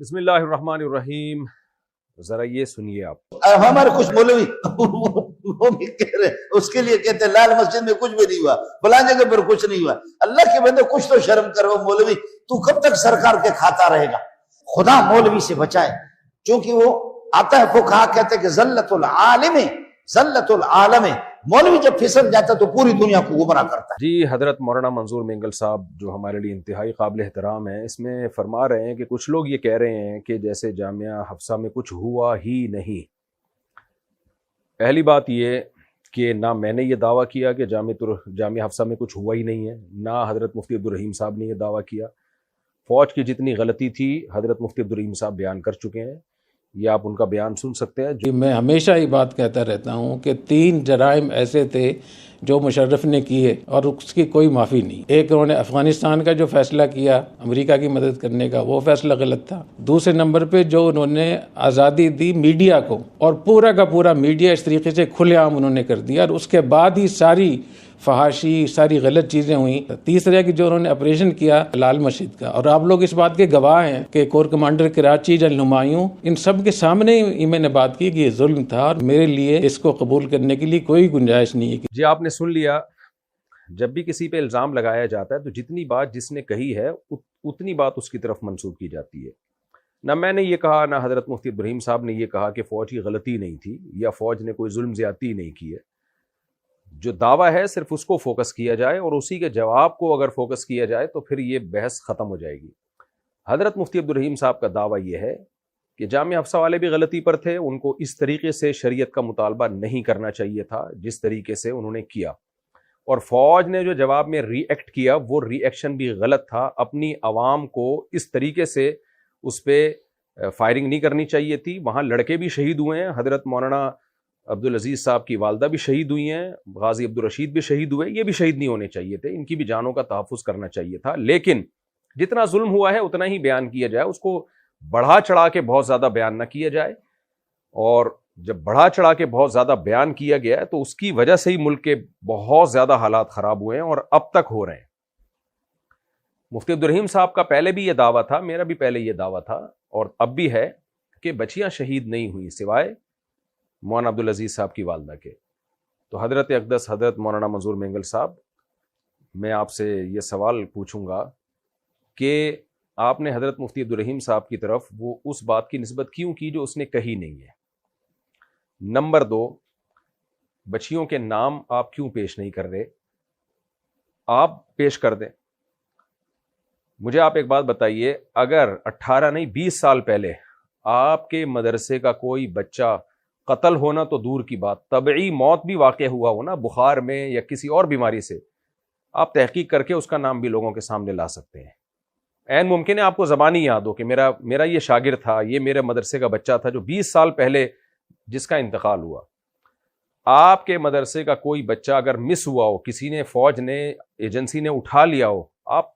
بسم اللہ الرحمن الرحیم. ذرا یہ سنیے آپ. ہمارے کچھ مولوی وہ بھی کہہ رہے ہیں، اس کے لیے کہتے ہیں لال مسجد میں کچھ بھی نہیں ہوا، فلاں جگہ پر کچھ نہیں ہوا. اللہ کے بندے کچھ تو شرم کرو مولوی، تو کب تک سرکار کے کھاتا رہے گا؟ خدا مولوی سے بچائے، چونکہ وہ آتا ہے فقہا کہتے ہیں کہ ذلت العالم، مولوی جب پھسل جاتا تو پوری دنیا کو گمراہ کرتا ہے. جی حضرت مولانا منظور مینگل صاحب جو ہمارے لیے انتہائی قابل احترام ہیں، اس میں فرما رہے ہیں کہ کچھ لوگ یہ کہہ رہے ہیں کہ جیسے جامعہ حفصہ میں کچھ ہوا ہی نہیں. پہلی بات یہ کہ نہ میں نے یہ دعویٰ کیا کہ جامعہ حفصہ میں کچھ ہوا ہی نہیں ہے، نہ حضرت مفتی عبدالرحیم صاحب نے یہ دعویٰ کیا. فوج کی جتنی غلطی تھی حضرت مفتی عبدالرحیم صاحب بیان کر چکے ہیں، یہ آپ ان کا بیان سن سکتے ہیں. میں ہمیشہ یہ بات کہتا رہتا ہوں کہ 3 جرائم ایسے تھے جو مشرف نے کیے اور اس کی کوئی معافی نہیں. ایک، انہوں نے افغانستان کا جو فیصلہ کیا امریکہ کی مدد کرنے کا، وہ فیصلہ غلط تھا. دوسرے نمبر پہ جو انہوں نے آزادی دی میڈیا کو، اور پورا کا پورا میڈیا اس طریقے سے کھلے عام انہوں نے کر دیا، اور اس کے بعد ہی ساری فحاشی ساری غلط چیزیں ہوئیں. تیسرا کہ جو انہوں نے آپریشن کیا لال مسجد کا، اور آپ لوگ اس بات کے گواہ ہیں کہ corps commander Karachi general Humayun ان سب کے سامنے ہی میں نے بات کی کہ یہ ظلم تھا، اور میرے لیے اس کو قبول کرنے کے لیے کوئی گنجائش نہیں ہے. جی آپ نے سن لیا. جب بھی کسی پہ الزام لگایا جاتا ہے تو جتنی بات جس نے کہی ہے اتنی بات اس کی طرف منسوب کی جاتی ہے. نہ میں نے یہ کہا، نہ حضرت مفتی عبدالرحیم صاحب نے یہ کہا کہ فوج کی غلطی نہیں تھی یا فوج نے کوئی ظلم زیادتی نہیں کی ہے. جو دعویٰ ہے صرف اس کو فوکس کیا جائے اور اسی کے جواب کو اگر فوکس کیا جائے تو پھر یہ بحث ختم ہو جائے گی. حضرت مفتی عبدالرحیم صاحب کا دعویٰ یہ ہے کہ جامعہ حفصہ والے بھی غلطی پر تھے، ان کو اس طریقے سے شریعت کا مطالبہ نہیں کرنا چاہیے تھا جس طریقے سے انہوں نے کیا، اور فوج نے جو جواب میں ری ایکٹ کیا وہ ری ایکشن بھی غلط تھا. اپنی عوام کو اس طریقے سے اس پہ فائرنگ نہیں کرنی چاہیے تھی. وہاں لڑکے بھی شہید ہوئے ہیں، حضرت مولانا عبدالعزیز صاحب کی والدہ بھی شہید ہوئی ہیں، غازی عبدالرشید بھی شہید ہوئے. یہ بھی شہید نہیں ہونے چاہیے تھے، ان کی بھی جانوں کا تحفظ کرنا چاہیے تھا. لیکن جتنا ظلم ہوا ہے اتنا ہی بیان کیا جائے، اس کو بڑھا چڑھا کے بہت زیادہ بیان نہ کیا جائے. اور جب بڑھا چڑھا کے بہت زیادہ بیان کیا گیا ہے تو اس کی وجہ سے ہی ملک کے بہت زیادہ حالات خراب ہوئے ہیں اور اب تک ہو رہے ہیں. مفتی عبدالرحیم صاحب کا پہلے بھی یہ دعویٰ تھا، میرا بھی پہلے یہ دعویٰ تھا اور اب بھی ہے کہ بچیاں شہید نہیں ہوئی سوائے مولانا عبدالعزیز صاحب کی والدہ کے. تو حضرت اقدس حضرت مولانا منظور مینگل صاحب، میں آپ سے یہ سوال پوچھوں گا کہ آپ نے حضرت مفتی عبدالرحیم صاحب کی طرف وہ اس بات کی نسبت کیوں کی جو اس نے کہی نہیں ہے؟ نمبر 2، بچیوں کے نام آپ کیوں پیش نہیں کر رہے؟ آپ پیش کر دیں. مجھے آپ ایک بات بتائیے، اگر 18 نہیں 20 سال پہلے آپ کے مدرسے کا کوئی بچہ قتل ہونا تو دور کی بات، طبعی موت بھی واقع ہوا ہونا بخار میں یا کسی اور بیماری سے، آپ تحقیق کر کے اس کا نام بھی لوگوں کے سامنے لا سکتے ہیں. عین ممکن ہے آپ کو زبانی یاد ہو کہ میرا یہ شاگرد تھا، یہ میرے مدرسے کا بچہ تھا جو 20 سال پہلے جس کا انتقال ہوا. آپ کے مدرسے کا کوئی بچہ اگر مس ہوا ہو، کسی نے فوج نے ایجنسی نے اٹھا لیا ہو، آپ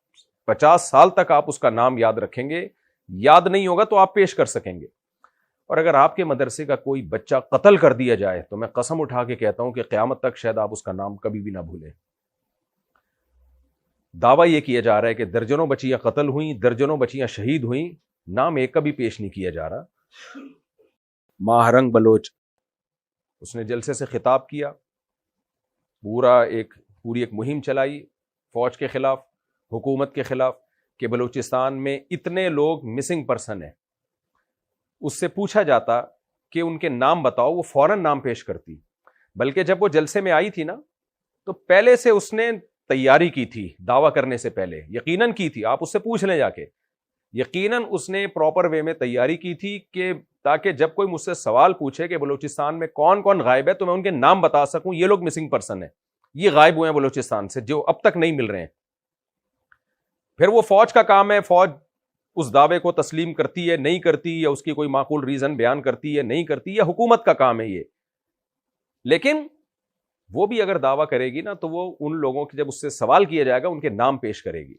50 سال تک آپ اس کا نام یاد رکھیں گے. یاد نہیں ہوگا تو آپ پیش کر سکیں گے. اور اگر آپ کے مدرسے کا کوئی بچہ قتل کر دیا جائے تو میں قسم اٹھا کے کہتا ہوں کہ قیامت تک شاید آپ اس کا نام کبھی بھی نہ بھولیں. دعویٰ یہ کیا جا رہا ہے کہ درجنوں بچیاں قتل ہوئیں، درجنوں بچیاں شہید ہوئیں، نام ایک کا بھی پیش نہیں کیا جا رہا. ماہرنگ بلوچ، اس نے جلسے سے خطاب کیا، پوری ایک مہم چلائی فوج کے خلاف، حکومت کے خلاف، کہ بلوچستان میں اتنے لوگ مسنگ پرسن ہیں. اس سے پوچھا جاتا کہ ان کے نام بتاؤ، وہ فوراً نام پیش کرتی. بلکہ جب وہ جلسے میں آئی تھی نا تو پہلے سے اس نے تیاری کی تھی، دعویٰ کرنے سے پہلے یقیناً کی تھی. آپ اس سے پوچھ لیں جا کے، یقیناً اس نے پراپر وے میں تیاری کی تھی کہ تاکہ جب کوئی مجھ سے سوال پوچھے کہ بلوچستان میں کون کون غائب ہے تو میں ان کے نام بتا سکوں، یہ لوگ مسنگ پرسن ہیں، یہ غائب ہوئے ہیں بلوچستان سے جو اب تک نہیں مل رہے ہیں. پھر وہ فوج کا کام ہے، فوج اس دعوے کو تسلیم کرتی ہے نہیں کرتی، یا اس کی کوئی معقول ریزن بیان کرتی ہے نہیں کرتی، یا حکومت کا کام ہے یہ. لیکن وہ بھی اگر دعویٰ کرے گی نا تو وہ ان لوگوں کی جب اس سے سوال کیا جائے گا ان کے نام پیش کرے گی.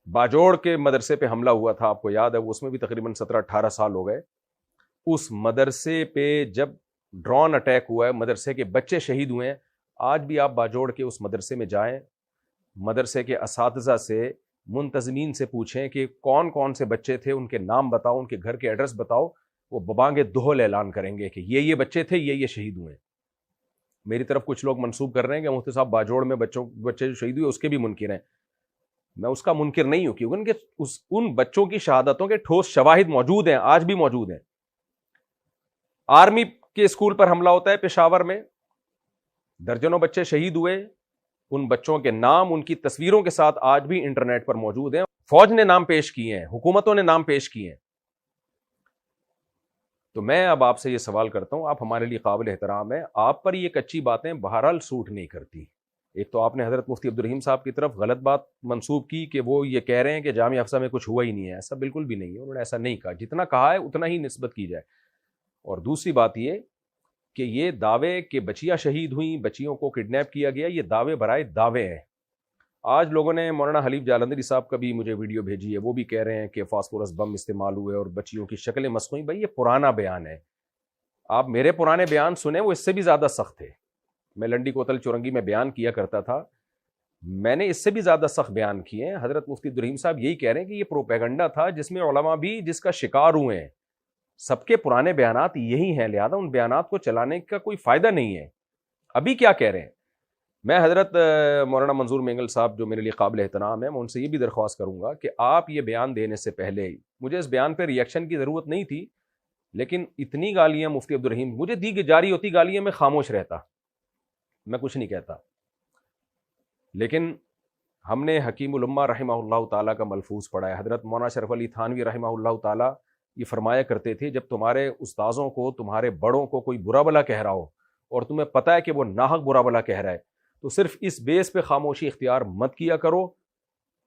باجوڑ کے مدرسے پہ حملہ ہوا تھا، آپ کو یاد ہے، اس میں بھی تقریباً 17-18 سال ہو گئے. اس مدرسے پہ جب ڈرون اٹیک ہوا ہے، مدرسے کے بچے شہید ہوئے ہیں. آج بھی آپ باجوڑ کے اس مدرسے میں جائیں، مدرسے کے اساتذہ سے منتظمین سے پوچھیں کہ کون کون سے بچے تھے، ان کے نام بتاؤ، ان کے گھر کے ایڈریس بتاؤ، وہ ببانگ دہل اعلان کریں گے کہ یہ بچے تھے، یہ شہید ہوئے. میری طرف کچھ لوگ منسوب کر رہے ہیں کہ مفتی صاحب باجوڑ میں بچے جو شہید ہوئے اس کے بھی منکر ہیں. میں اس کا منکر نہیں ہوں، کیونکہ ان بچوں کی شہادتوں کے ٹھوس شواہد موجود ہیں، آج بھی موجود ہیں. آرمی کے اسکول پر حملہ ہوتا ہے پشاور میں، درجنوں بچے شہید ہوئے، ان بچوں کے نام ان کی تصویروں کے ساتھ آج بھی انٹرنیٹ پر موجود ہیں. فوج نے نام پیش کیے ہیں، حکومتوں نے نام پیش کیے ہیں. تو میں اب آپ سے یہ سوال کرتا ہوں، آپ ہمارے لیے قابل احترام ہیں، آپ پر یہ کچی باتیں بہرحال سوٹ نہیں کرتی. ایک تو آپ نے حضرت مفتی عبدالرحیم صاحب کی طرف غلط بات منسوب کی کہ وہ یہ کہہ رہے ہیں کہ جامعہ افسہ میں کچھ ہوا ہی نہیں ہے. ایسا بالکل بھی نہیں ہے، انہوں نے ایسا نہیں کہا. جتنا کہا ہے اتنا ہی نسبت کی جائے. اور دوسری بات یہ کہ یہ دعوے کہ بچیاں شہید ہوئیں، بچیوں کو کڈنیپ کیا گیا، یہ دعوے برائے دعوے ہیں. آج لوگوں نے مولانا حلیف جالندری صاحب کا بھی مجھے ویڈیو بھیجی ہے، وہ بھی کہہ رہے ہیں کہ فاسفورس بم استعمال ہوئے اور بچیوں کی شکلیں مسخ ہوئیں. بھائی یہ پرانا بیان ہے، آپ میرے پرانے بیان سنیں، وہ اس سے بھی زیادہ سخت تھے. میں لنڈی کوتل چورنگی میں بیان کیا کرتا تھا، میں نے اس سے بھی زیادہ سخت بیان کیے ہیں. حضرت مفتی عبدالرحیم صاحب یہی کہہ رہے ہیں کہ یہ پروپیگنڈا تھا جس میں علماء بھی جس کا شکار ہوئے ہیں. سب کے پرانے بیانات یہی ہیں، لہذا ان بیانات کو چلانے کا کوئی فائدہ نہیں ہے. ابھی کیا کہہ رہے ہیں؟ میں حضرت مولانا منظور مینگل صاحب جو میرے لیے قابل احترام ہے، میں ان سے یہ بھی درخواست کروں گا کہ آپ یہ بیان دینے سے پہلے، مجھے اس بیان پہ ریئیکشن کی ضرورت نہیں تھی، لیکن اتنی گالیاں مفتی عبدالرحیم مجھے دی جاری ہوتی گالیاں، میں خاموش رہتا، میں کچھ نہیں کہتا. لیکن ہم نے حکیم الامہ رحمہ اللہ تعالیٰ کا ملفوظ پڑھا ہے. حضرت مولانا شرف علی تھانوی رحمہ اللہ تعالیٰ یہ فرمایا کرتے تھے، جب تمہارے استاذوں کو، تمہارے بڑوں کو کوئی برا بلا کہہ رہا ہو اور تمہیں پتہ ہے کہ وہ ناحق برا بلا کہہ رہا ہے، تو صرف اس بیس پہ خاموشی اختیار مت کیا کرو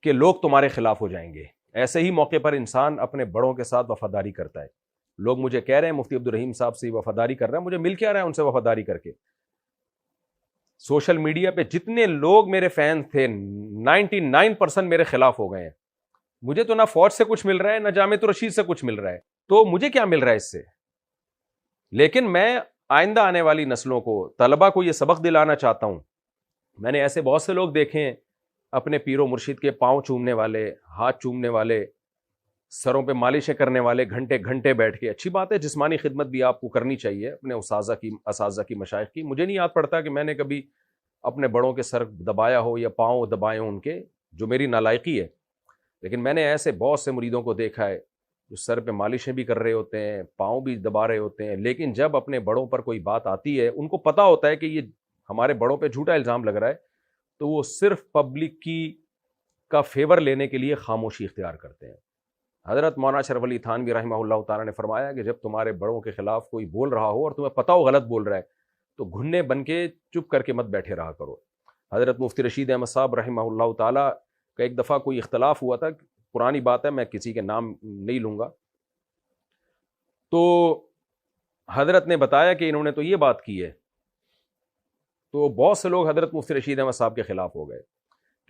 کہ لوگ تمہارے خلاف ہو جائیں گے. ایسے ہی موقع پر انسان اپنے بڑوں کے ساتھ وفاداری کرتا ہے. لوگ مجھے کہہ رہے ہیں مفتی عبدالرحیم صاحب سے وفاداری کر رہے ہیں، مجھے مل کیا رہا ہے ان سے وفاداری کر کے؟ سوشل میڈیا پہ جتنے لوگ میرے فین تھے 99% میرے خلاف ہو گئے ہیں. مجھے تو نہ فوج سے کچھ مل رہا ہے، نہ جامعۃ الرشید سے کچھ مل رہا ہے، تو مجھے کیا مل رہا ہے اس سے؟ لیکن میں آئندہ آنے والی نسلوں کو، طلبہ کو یہ سبق دلانا چاہتا ہوں. میں نے ایسے بہت سے لوگ دیکھے ہیں اپنے پیر و مرشد کے پاؤں چومنے والے، ہاتھ چومنے والے، سروں پہ مالشیں کرنے والے، گھنٹے گھنٹے بیٹھ کے. اچھی بات ہے، جسمانی خدمت بھی آپ کو کرنی چاہیے اپنے اساتذہ کی، مشائخ کی. مجھے نہیں یاد پڑتا کہ میں نے کبھی اپنے بڑوں کے سر دبایا ہو یا پاؤں دبائے ہوں ان کے، جو میری نالائقی ہے. لیکن میں نے ایسے بہت سے مریدوں کو دیکھا ہے جو سر پہ مالشیں بھی کر رہے ہوتے ہیں، پاؤں بھی دبا رہے ہوتے ہیں، لیکن جب اپنے بڑوں پر کوئی بات آتی ہے، ان کو پتہ ہوتا ہے کہ یہ ہمارے بڑوں پہ جھوٹا الزام لگ رہا ہے، تو وہ صرف پبلک کا فیور لینے کے لیے خاموشی اختیار کرتے ہیں. حضرت مولانا شرف علی تھانوی رحمہ اللہ تعالیٰ نے فرمایا کہ جب تمہارے بڑوں کے خلاف کوئی بول رہا ہو اور تمہیں پتہ ہو غلط بول رہا ہے، تو گھنے بن کے چپ کر کے مت بیٹھے رہا کرو. حضرت مفتی رشید احمد صاحب رحمہ اللہ تعالیٰ کا ایک دفعہ کوئی اختلاف ہوا تھا، پرانی بات ہے، میں کسی کے نام نہیں لوں گا. تو حضرت نے بتایا کہ انہوں نے تو یہ بات کی ہے، تو بہت سے لوگ حضرت مفتی رشید احمد صاحب کے خلاف ہو گئے.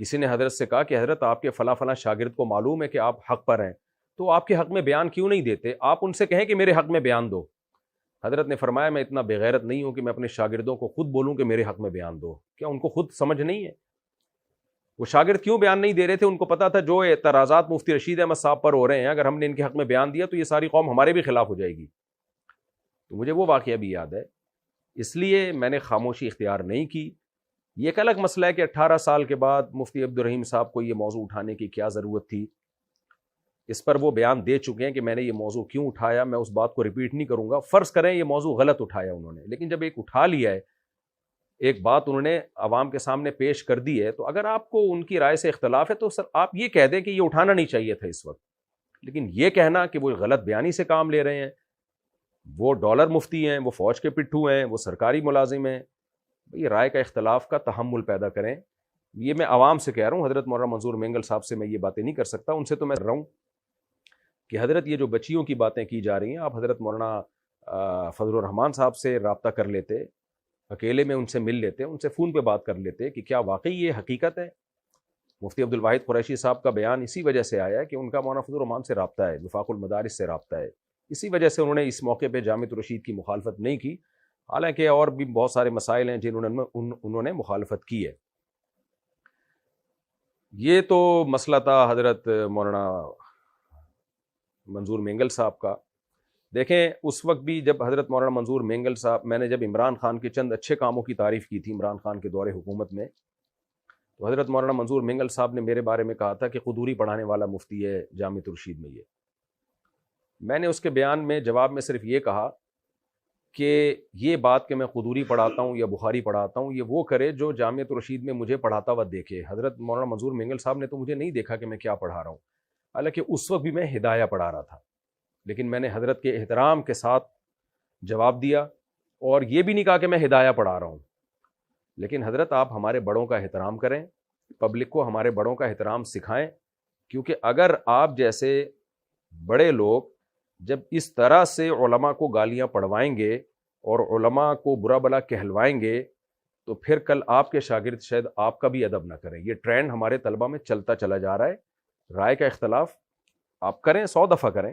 کسی نے حضرت سے کہا کہ حضرت آپ کے فلاں فلاں شاگرد کو معلوم ہے کہ آپ حق پر ہیں، تو آپ کے حق میں بیان کیوں نہیں دیتے؟ آپ ان سے کہیں کہ میرے حق میں بیان دو. حضرت نے فرمایا میں اتنا بے غیرت نہیں ہوں کہ میں اپنے شاگردوں کو خود بولوں کہ میرے حق میں بیان دو. کیا ان کو خود سمجھ نہیں ہے؟ وہ شاگرد کیوں بیان نہیں دے رہے تھے؟ ان کو پتا تھا جو اعتراضات مفتی رشید احمد صاحب پر ہو رہے ہیں، اگر ہم نے ان کے حق میں بیان دیا تو یہ ساری قوم ہمارے بھی خلاف ہو جائے گی. تو مجھے وہ واقعہ بھی یاد ہے، اس لیے میں نے خاموشی اختیار نہیں کی. یہ ایک الگ مسئلہ ہے کہ 18 سال کے بعد مفتی عبدالرحیم صاحب کو یہ موضوع اٹھانے کی کیا ضرورت تھی. اس پر وہ بیان دے چکے ہیں کہ میں نے یہ موضوع کیوں اٹھایا، میں اس بات کو ریپیٹ نہیں کروں گا. فرض کریں یہ موضوع غلط اٹھایا انہوں نے، لیکن جب ایک اٹھا لیا ہے، ایک بات انہوں نے عوام کے سامنے پیش کر دی ہے، تو اگر آپ کو ان کی رائے سے اختلاف ہے تو سر آپ یہ کہہ دیں کہ یہ اٹھانا نہیں چاہیے تھا اس وقت. لیکن یہ کہنا کہ وہ غلط بیانی سے کام لے رہے ہیں، وہ ڈالر مفتی ہیں، وہ فوج کے پٹھو ہیں، وہ سرکاری ملازم ہیں، یہ رائے کا اختلاف کا تحمل پیدا کریں. یہ میں عوام سے کہہ رہا ہوں، حضرت مولانا منظور مینگل صاحب سے میں یہ باتیں نہیں کر سکتا. ان سے تو میں کر رہا ہوں کہ حضرت یہ جو بچیوں کی باتیں کی جا رہی ہیں، آپ حضرت مولانا فضل الرحمان صاحب سے رابطہ کر لیتے، اکیلے میں ان سے مل لیتے، ان سے فون پہ بات کر لیتے کہ کیا واقعی یہ حقیقت ہے. مفتی عبدالواحد قریشی صاحب کا بیان اسی وجہ سے آیا ہے کہ ان کا مولانا فضل الرحمان سے رابطہ ہے، وفاق المدارس سے رابطہ ہے. اسی وجہ سے انہوں نے اس موقع پہ جامعۃ الرشید کی مخالفت نہیں کی، حالانکہ اور بھی بہت سارے مسائل ہیں جنہوں نے انہوں نے مخالفت کی ہے. یہ تو مسئلہ تھا حضرت مولانا منظور مینگل صاحب کا. دیکھیں اس وقت بھی جب حضرت مولانا منظور مینگل صاحب، میں نے جب عمران خان کے چند اچھے کاموں کی تعریف کی تھی عمران خان کے دور حکومت میں، تو حضرت مولانا منظور مینگل صاحب نے میرے بارے میں کہا تھا کہ قدوری پڑھانے والا مفتی ہے جامعۃ الرشید میں. میں نے اس کے بیان میں جواب میں صرف یہ کہا کہ یہ بات کہ میں قدوری پڑھاتا ہوں یا بخاری پڑھاتا ہوں، یہ وہ کرے جو جامعۃ الرشید میں مجھے پڑھاتا ہوا دیکھے. حضرت مولانا منظور مینگل صاحب نے تو مجھے نہیں دیکھا کہ میں کیا پڑھا رہا ہوں، حالانکہ اس وقت بھی میں ہدایہ پڑھا رہا تھا، لیکن میں نے حضرت کے احترام کے ساتھ جواب دیا اور یہ بھی نہیں کہا کہ میں ہدایہ پڑھا رہا ہوں. لیکن حضرت آپ ہمارے بڑوں کا احترام کریں، پبلک کو ہمارے بڑوں کا احترام سکھائیں، کیونکہ اگر آپ جیسے بڑے لوگ جب اس طرح سے علماء کو گالیاں پڑھوائیں گے اور علماء کو برا بلا کہلوائیں گے تو پھر کل آپ کے شاگرد شاید آپ کا بھی ادب نہ کریں. یہ ٹرینڈ ہمارے طلبہ میں چلتا چلا جا رہا ہے. رائے کا اختلاف آپ کریں، 100 دفعہ کریں،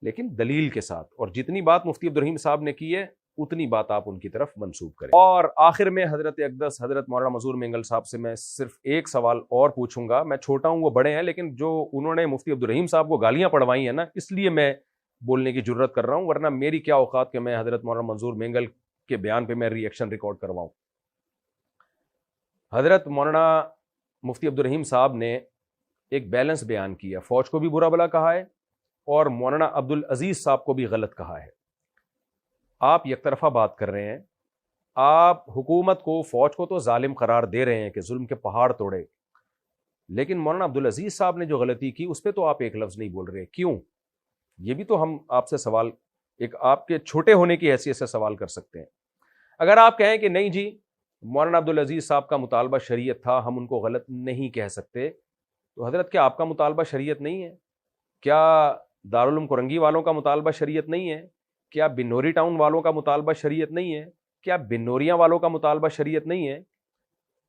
لیکن دلیل کے ساتھ، اور جتنی بات مفتی عبدالرحیم صاحب نے کی ہے اتنی بات آپ ان کی طرف منسوب کریں. اور آخر میں حضرت اقدس حضرت مولانا منظور مینگل صاحب سے میں صرف ایک سوال اور پوچھوں گا. میں چھوٹا ہوں، وہ بڑے ہیں، لیکن جو انہوں نے مفتی عبدالرحیم صاحب کو گالیاں پڑھوائی ہیں نا، اس لیے میں بولنے کی جرت کر رہا ہوں، ورنہ میری کیا اوقات کہ میں حضرت مولانا منظور مینگل کے بیان پہ میں ری ایکشن ریکارڈ کرواؤں. حضرت مولانا مفتی عبدالرحیم صاحب نے ایک بیلنس بیان کیا، فوج کو بھی برا بلا کہا ہے اور مولانا عبدالعزیز صاحب کو بھی غلط کہا ہے. آپ یک طرفہ بات کر رہے ہیں، آپ حکومت کو، فوج کو تو ظالم قرار دے رہے ہیں کہ ظلم کے پہاڑ توڑے، لیکن مولانا عبدالعزیز صاحب نے جو غلطی کی اس پہ تو آپ ایک لفظ نہیں بول رہے. کیوں؟ یہ بھی تو ہم آپ سے سوال، ایک آپ کے چھوٹے ہونے کی حیثیت سے سوال کر سکتے ہیں. اگر آپ کہیں کہ نہیں جی مولانا عبدالعزیز صاحب کا مطالبہ شریعت تھا، ہم ان کو غلط نہیں کہہ سکتے، تو حضرت کیا آپ کا مطالبہ شریعت نہیں ہے؟ کیا دارالعلوم کرنگی والوں کا مطالبہ شریعت نہیں ہے؟ کیا بنوری ٹاؤن والوں کا مطالبہ شریعت نہیں ہے؟ کیا بنوریاں والوں کا مطالبہ شریعت نہیں ہے؟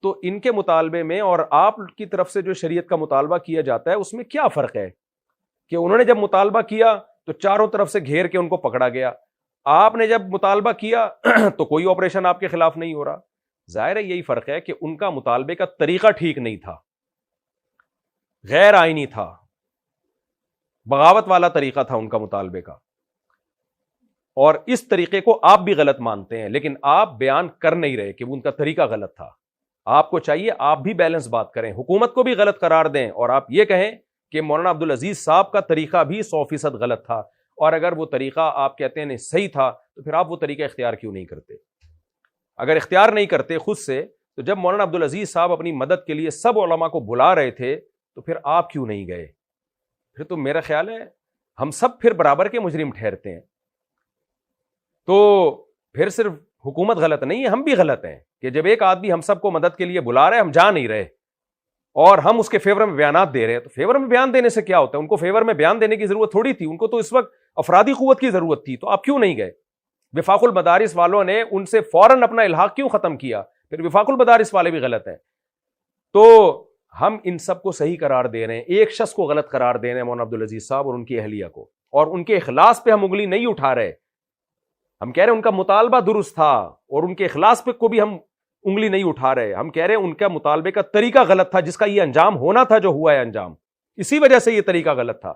تو ان کے مطالبے میں اور آپ کی طرف سے جو شریعت کا مطالبہ کیا جاتا ہے اس میں کیا فرق ہے کہ انہوں نے جب مطالبہ کیا تو چاروں طرف سے گھیر کے ان کو پکڑا گیا، آپ نے جب مطالبہ کیا تو کوئی آپریشن آپ کے خلاف نہیں ہو رہا. ظاہر ہے یہی فرق ہے کہ ان کا مطالبے کا طریقہ ٹھیک نہیں تھا، غیر آئینی تھا، بغاوت والا طریقہ تھا ان کا مطالبے کا، اور اس طریقے کو آپ بھی غلط مانتے ہیں، لیکن آپ بیان کر نہیں رہے کہ ان کا طریقہ غلط تھا. آپ کو چاہیے آپ بھی بیلنس بات کریں، حکومت کو بھی غلط قرار دیں اور آپ یہ کہیں کہ مولانا عبدالعزیز صاحب کا طریقہ بھی 100% غلط تھا، اور اگر وہ طریقہ آپ کہتے ہیں صحیح تھا تو پھر آپ وہ طریقہ اختیار کیوں نہیں کرتے؟ اگر اختیار نہیں کرتے خود سے، تو جب مولانا عبدالعزیز صاحب اپنی مدد کے لیے سب علماء کو بلا رہے تھے تو پھر آپ کیوں نہیں گئے؟ پھر تو میرا خیال ہے ہم سب پھر برابر کے مجرم ٹھہرتے ہیں. تو پھر صرف حکومت غلط نہیں ہے، ہم بھی غلط ہیں کہ جب ایک آدمی ہم سب کو مدد کے لیے بلا رہے ہیں، ہم جا نہیں رہے اور ہم اس کے فیور میں بیانات دے رہے ہیں. تو فیور میں بیان دینے سے کیا ہوتا ہے؟ ان کو فیور میں بیان دینے کی ضرورت تھوڑی تھی، ان کو تو اس وقت افرادی قوت کی ضرورت تھی. تو آپ کیوں نہیں گئے؟ وفاق المدارس والوں نے ان سے فوراً اپنا الحاق کیوں ختم کیا؟ پھر وفاق المدارس والے بھی غلط ہیں. تو ہم ان سب کو صحیح قرار دے رہے ہیں، ایک شخص کو غلط قرار دے رہے ہیں، مولانا عبدالعزیز صاحب اور ان کی اہلیہ کو، اور ان کے اخلاص پہ ہم انگلی نہیں اٹھا رہے. ہم کہہ رہے ہیں ان کا مطالبہ درست تھا اور ان کے اخلاص پہ کو بھی ہم انگلی نہیں اٹھا رہے. ہم کہہ رہے ہیں ان کا مطالبے کا طریقہ غلط تھا، جس کا یہ انجام ہونا تھا جو ہوا ہے انجام، اسی وجہ سے یہ طریقہ غلط تھا.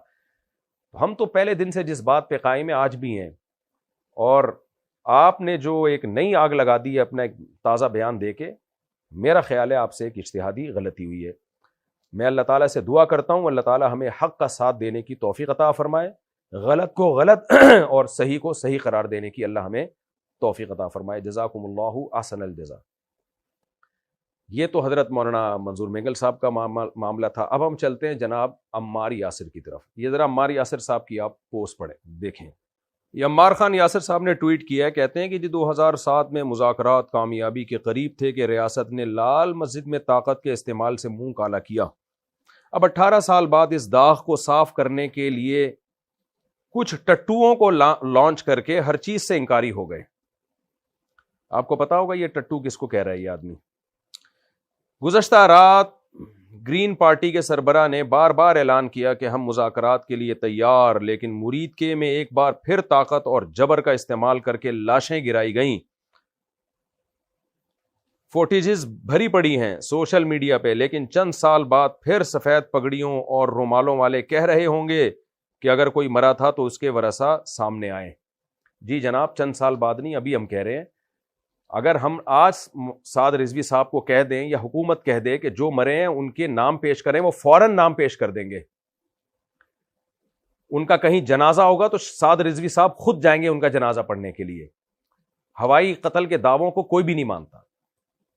ہم تو پہلے دن سے جس بات پہ قائم ہیں آج بھی ہیں، اور آپ نے جو ایک نئی آگ لگا دی ہے اپنا ایک تازہ بیان دے کے، میرا خیال ہے آپ سے ایک اجتہادی غلطی ہوئی ہے. میں اللہ تعالیٰ سے دعا کرتا ہوں اللہ تعالیٰ ہمیں حق کا ساتھ دینے کی توفیق عطا فرمائے، غلط کو غلط اور صحیح کو صحیح قرار دینے کی اللہ ہمیں توفیق عطا فرمائے. جزاکم اللہ احسن الجزا. یہ تو حضرت مولانا منظور مینگل صاحب کا معاملہ تھا. اب ہم چلتے ہیں جناب عمار یاسر کی طرف. یہ ذرا عمار یاسر صاحب کی آپ پوسٹ پڑھیں دیکھیں. یہ عمار خان یاسر صاحب نے ٹویٹ کیا ہے، کہتے ہیں کہ جی 2007 میں مذاکرات کامیابی کے قریب تھے کہ ریاست نے لال مسجد میں طاقت کے استعمال سے منہ کالا کیا. اب 18 سال بعد اس داغ کو صاف کرنے کے لیے کچھ ٹٹوؤں کو لانچ کر کے ہر چیز سے انکاری ہو گئے. آپ کو پتا ہوگا یہ ٹٹو کس کو کہہ رہا ہے یہ آدمی. گزشتہ رات گرین پارٹی کے سربراہ نے بار بار اعلان کیا کہ ہم مذاکرات کے لیے تیار، لیکن مرید کے میں ایک بار پھر طاقت اور جبر کا استعمال کر کے لاشیں گرائی گئیں. فوٹیجز بھری پڑی ہیں سوشل میڈیا پہ، لیکن چند سال بعد پھر سفید پگڑیوں اور رومالوں والے کہہ رہے ہوں گے کہ اگر کوئی مرا تھا تو اس کے ورثہ سامنے آئیں۔ جی جناب، چند سال بعد نہیں، ابھی ہم کہہ رہے ہیں۔ اگر ہم آج سعد رضوی صاحب کو کہہ دیں یا حکومت کہہ دے کہ جو مرے ہیں ان کے نام پیش کریں، وہ فوراً نام پیش کر دیں گے۔ ان کا کہیں جنازہ ہوگا تو سعد رضوی صاحب خود جائیں گے ان کا جنازہ پڑھنے کے لیے۔ ہوائی قتل کے دعووں کو کوئی بھی نہیں مانتا۔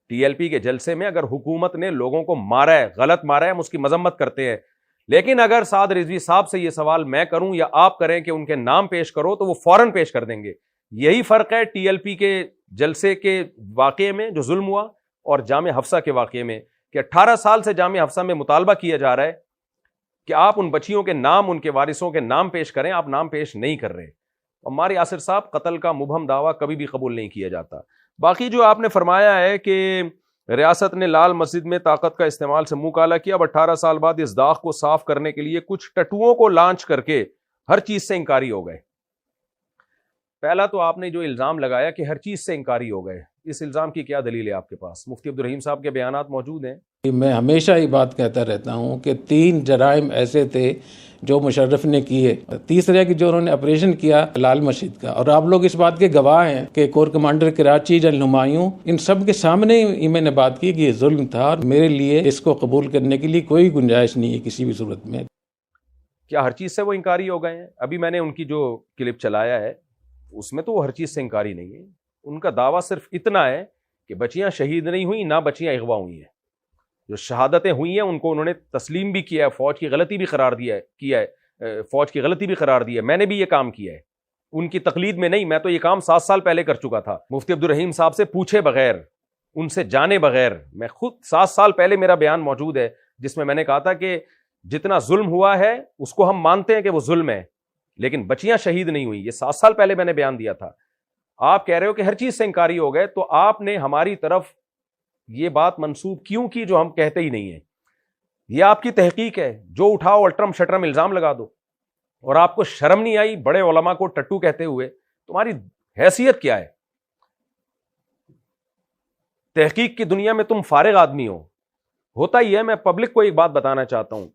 ٹی ایل پی کے جلسے میں اگر حکومت نے لوگوں کو مارا ہے، غلط مارا ہے، ہم اس کی مذمت کرتے ہیں، لیکن اگر سعد رضوی صاحب سے یہ سوال میں کروں یا آپ کریں کہ ان کے نام پیش کرو تو وہ فوراً پیش کر دیں گے۔ یہی فرق ہے ٹی ایل پی کے جلسے کے واقعے میں جو ظلم ہوا اور جامعہ حفصہ کے واقعے میں، کہ 18 سال سے جامعہ حفصہ میں مطالبہ کیا جا رہا ہے کہ آپ ان بچیوں کے نام، ان کے وارثوں کے نام پیش کریں، آپ نام پیش نہیں کر رہے۔ عمار یاسر صاحب، قتل کا مبہم دعویٰ کبھی بھی قبول نہیں کیا جاتا۔ باقی جو آپ نے فرمایا ہے کہ ریاست نے لال مسجد میں طاقت کا استعمال سے منہ کالا کیا، اب 18 سال بعد اس داغ کو صاف کرنے کے لیے کچھ ٹٹوؤں کو لانچ کر کے ہر چیز سے انکاری ہو گئے۔ پہلا تو آپ نے جو الزام لگایا کہ ہر چیز سے انکاری ہو گئے، اس الزام کی کیا دلیل ہے آپ کے پاس؟ مفتی عبدالرحیم صاحب کے بیانات موجود ہیں۔ میں ہمیشہ یہ بات کہتا رہتا ہوں کہ 3 جرائم ایسے تھے جو مشرف نے کیے۔ تیسرے کہ جو انہوں نے آپریشن کیا لال مسجد کا، اور آپ لوگ اس بات کے گواہ ہیں کہ corps commander Karachi general Humayun, ان سب کے سامنے ہی میں نے بات کی کہ یہ ظلم تھا اور میرے لیے اس کو قبول کرنے کے لیے کوئی گنجائش نہیں ہے کسی بھی صورت میں۔ کیا ہر چیز سے وہ انکاری ہو گئے ہیں؟ ابھی میں نے ان کی جو کلپ چلایا ہے اس میں تو وہ ہر چیز سے انکاری نہیں ہے۔ ان کا دعویٰ صرف اتنا ہے کہ بچیاں شہید نہیں ہوئیں، نہ بچیاں اغوا ہوئی ہیں۔ جو شہادتیں ہوئی ہیں ان کو انہوں نے تسلیم بھی کیا ہے، فوج کی غلطی بھی قرار کیا ہے، فوج کی غلطی بھی قرار دی ہے۔ میں نے بھی یہ کام کیا ہے، ان کی تقلید میں نہیں، میں تو یہ کام 7 سال پہلے کر چکا تھا، مفتی عبدالرحیم صاحب سے پوچھے بغیر، ان سے جانے بغیر۔ میں خود 7 سال پہلے میرا بیان موجود ہے جس میں نے کہا تھا کہ جتنا ظلم ہوا ہے اس کو ہم مانتے ہیں کہ وہ ظلم ہے، لیکن بچیاں شہید نہیں ہوئی۔ یہ 7 سال پہلے میں نے بیان دیا تھا۔ آپ کہہ رہے ہو کہ ہر چیز سے انکاری ہو گئے، تو آپ نے ہماری طرف یہ بات منسوب کیوں کی جو ہم کہتے ہی نہیں ہیں؟ یہ آپ کی تحقیق ہے، جو اٹھاؤ الٹرم شٹرم الزام لگا دو۔ اور آپ کو شرم نہیں آئی بڑے علماء کو ٹٹو کہتے ہوئے؟ تمہاری حیثیت کیا ہے؟ تحقیق کی دنیا میں تم فارغ آدمی ہو۔ ہوتا ہی ہے، میں پبلک کو ایک بات بتانا چاہتا ہوں،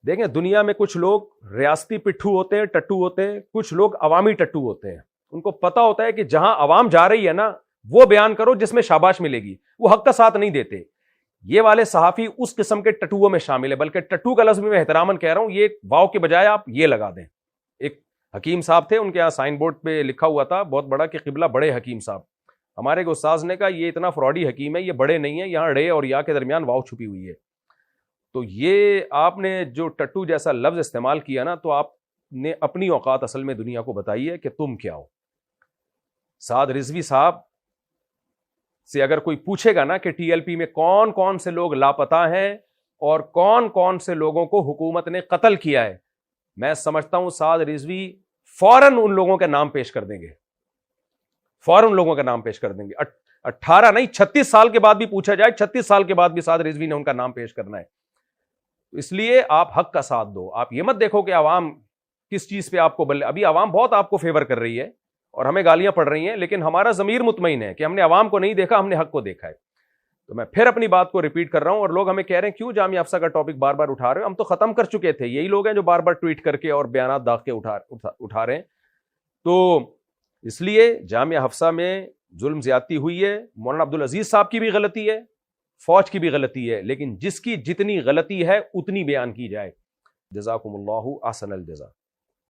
دیکھیں دنیا میں کچھ لوگ ریاستی پٹھو ہوتے ہیں، ٹٹو ہوتے ہیں، کچھ لوگ عوامی ٹٹو ہوتے ہیں۔ ان کو پتا ہوتا ہے کہ جہاں عوام جا رہی ہے نا وہ بیان کرو جس میں شاباش ملے گی، وہ حق کا ساتھ نہیں دیتے۔ یہ والے صحافی اس قسم کے ٹٹوؤں میں شامل ہے، بلکہ ٹٹو کا لفظ بھی میں احتراماً کہہ رہا ہوں، یہ واو کے بجائے آپ یہ لگا دیں۔ ایک حکیم صاحب تھے، ان کے یہاں سائن بورڈ پہ لکھا ہوا تھا بہت بڑا کہ قبلہ بڑے حکیم صاحب۔ ہمارے کو استاذ نے کہا یہ اتنا فراڈی حکیم ہے، یہ بڑے نہیں ہے، یہاں ڑے اور یا کے درمیان واو چھپی ہوئی ہے۔ تو یہ آپ نے جو ٹٹو جیسا لفظ استعمال کیا نا، تو آپ نے اپنی اوقات اصل میں دنیا کو بتائی ہے کہ تم کیا ہو۔ سعد رضوی صاحب سے اگر کوئی پوچھے گا نا کہ ٹی ایل پی میں کون کون سے لوگ لاپتہ ہیں اور کون کون سے لوگوں کو حکومت نے قتل کیا ہے، میں سمجھتا ہوں سعد رضوی فوراً ان لوگوں کے نام پیش کر دیں گے، فوراً لوگوں کا نام پیش کر دیں گے۔ 18 نہیں 36 سال کے بعد بھی پوچھا جائے، 36 سال کے بعد بھی سعد رضوی نے ان کا نام پیش کرنا ہے۔ اس لیے آپ حق کا ساتھ دو، آپ یہ مت دیکھو کہ عوام کس چیز پہ آپ کو ابھی عوام بہت آپ کو فیور کر رہی ہے اور ہمیں گالیاں پڑ رہی ہیں، لیکن ہمارا ضمیر مطمئن ہے کہ ہم نے عوام کو نہیں دیکھا، ہم نے حق کو دیکھا ہے۔ تو میں پھر اپنی بات کو ریپیٹ کر رہا ہوں، اور لوگ ہمیں کہہ رہے ہیں کیوں جامعہ حفصہ کا ٹاپک بار بار اٹھا رہے ہو؟ ہم تو ختم کر چکے تھے، یہی لوگ ہیں جو بار بار ٹویٹ کر کے اور بیانات داغ کے اٹھا رہے ہیں۔ تو اس لیے جامعہ حفصہ میں ظلم زیادتی ہوئی ہے، مولانا عبدالعزیز صاحب کی بھی غلطی ہے، فوج کی بھی غلطی ہے، لیکن جس کی جتنی غلطی ہے اتنی بیان کی جائے۔ جزاکم اللہ احسن الجزا۔